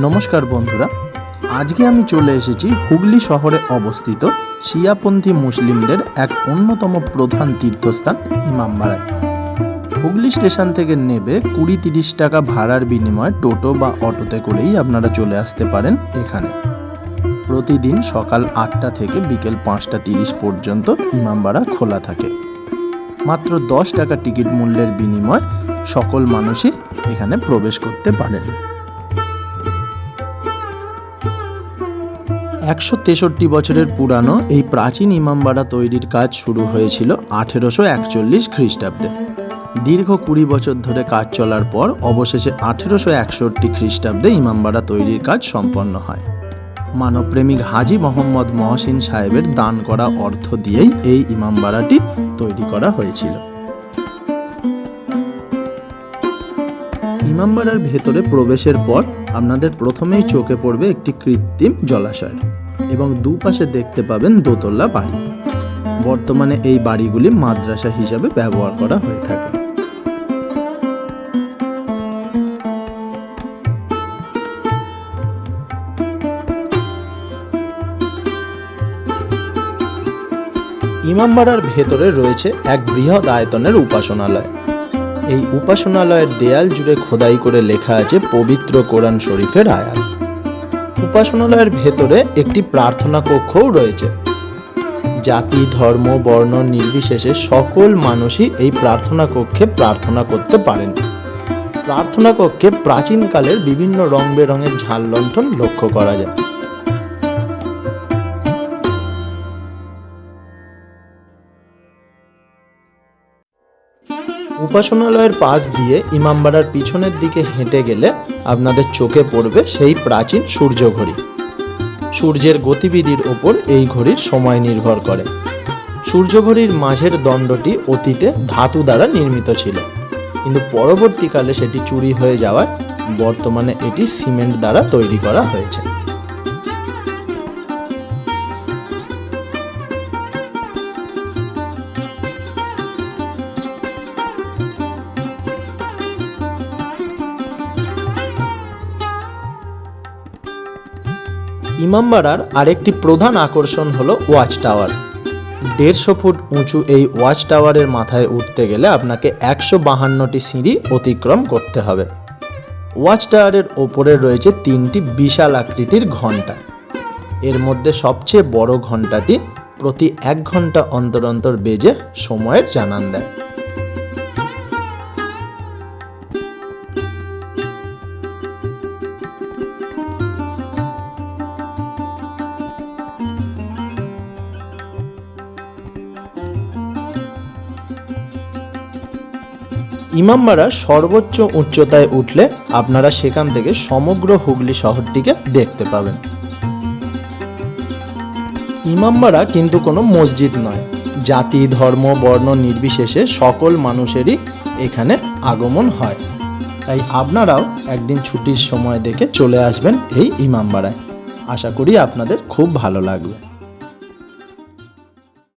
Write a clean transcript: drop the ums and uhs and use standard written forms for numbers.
নমস্কার বন্ধুরা, আজকে আমি চলে এসেছি হুগলি শহরে অবস্থিত শিয়াপন্থী মুসলিমদের এক অন্যতম প্রধান তীর্থস্থান ইমামবাড়ায়। হুগলি স্টেশন থেকে নেবে 20-30 টাকা ভাড়ার বিনিময়ে টোটো বা অটোতে করেই আপনারা চলে আসতে পারেন এখানে। প্রতিদিন সকাল 8টা থেকে বিকেল 5টা 30 পর্যন্ত ইমামবাড়া খোলা থাকে। মাত্র 10 টাকা টিকিট মূল্যের বিনিময়ে সকল মানুষই এখানে প্রবেশ করতে পারেন। 163 বছরের পুরানো এই প্রাচীন ইমামবাড়া তৈরির কাজ শুরু হয়েছিল 1841 খ্রিস্টাব্দে। দীর্ঘ 20 বছর ধরে কাজ চলার পর অবশেষে 1861 খ্রিস্টাব্দে ইমামবাড়া তৈরির কাজ সম্পন্ন হয়। মানবপ্রেমিক হাজী মোহাম্মদ মহসিন সাহেবের দান করা অর্থ দিয়েই এই ইমামবাড়াটি তৈরি করা হয়েছিল। ইমামবাড়ার ভেতরে প্রবেশের পর আপনাদের প্রথমেই চোখে পড়বে একটি কৃত্রিম জলাশয় এবং দুপাশে দেখতে পাবেন দোতলা বাড়ি। বর্তমানে এই বাড়িগুলি মাদ্রাসা হিসাবে ব্যবহার করা হয়ে থাকে। ইমামবাড়ার ভেতরে রয়েছে এক বৃহৎ আয়তনের উপাসনালয়। এই উপাসনালয়ের দেয়াল জুড়ে খোদাই করে লেখা আছে পবিত্র কোরআন শরীফের আয়াত। উপাসনালয়ের ভেতরে একটি প্রার্থনা কক্ষও রয়েছে। জাতি, ধর্ম, বর্ণ নির্বিশেষে সকল মানুষই এই প্রার্থনা কক্ষে প্রার্থনা করতে পারেন। প্রার্থনা কক্ষে প্রাচীনকালের বিভিন্ন রং বেরঙের ঝাল লণ্ঠন লক্ষ্য করা যায়। উপাসনালয়ের পাশ দিয়ে ইমামবাড়ার পিছনের দিকে হেঁটে গেলে আপনাদের চোখে পড়বে সেই প্রাচীন সূর্য ঘড়ি। সূর্যের গতিবিধির ওপর এই ঘড়ির সময় নির্ভর করে। সূর্য ঘড়ির মাঝের দণ্ডটি অতীতে ধাতু দ্বারা নির্মিত ছিল, কিন্তু পরবর্তীকালে সেটি চুরি হয়ে যাওয়ায় বর্তমানে এটি সিমেন্ট দ্বারা তৈরি করা হয়েছে। ইমামবাড়ার আরেকটি প্রধান আকর্ষণ হলো ওয়াচ টাওয়ার। 150 ফুট উঁচু এই ওয়াচ টাওয়ারের মাথায় উঠতে গেলে আপনাকে 152টি সিঁড়ি অতিক্রম করতে হবে। ওয়াচ টাওয়ারের ওপরে রয়েছে 3টি বিশাল আকৃতির ঘণ্টা। এর মধ্যে সবচেয়ে বড় ঘণ্টাটি প্রতি 1 ঘন্টা অন্তর অন্তর বেজে সময়ের জানান দেয়। ইমামবাড়ার সর্বোচ্চ উচ্চতায় উঠলে আপনারা সেখান থেকে সমগ্র হুগলি শহরটিকে দেখতে পাবেন। ইমামবাড়া কিন্তু কোনো মসজিদ নয়। জাতি, ধর্ম, বর্ণ নির্বিশেষে সকল মানুষেরই এখানে আগমন হয়। তাই আপনারাও একদিন ছুটির সময় দেখে চলে আসবেন এই ইমামবাড়ায়। আশা করি আপনাদের খুব ভালো লাগবে।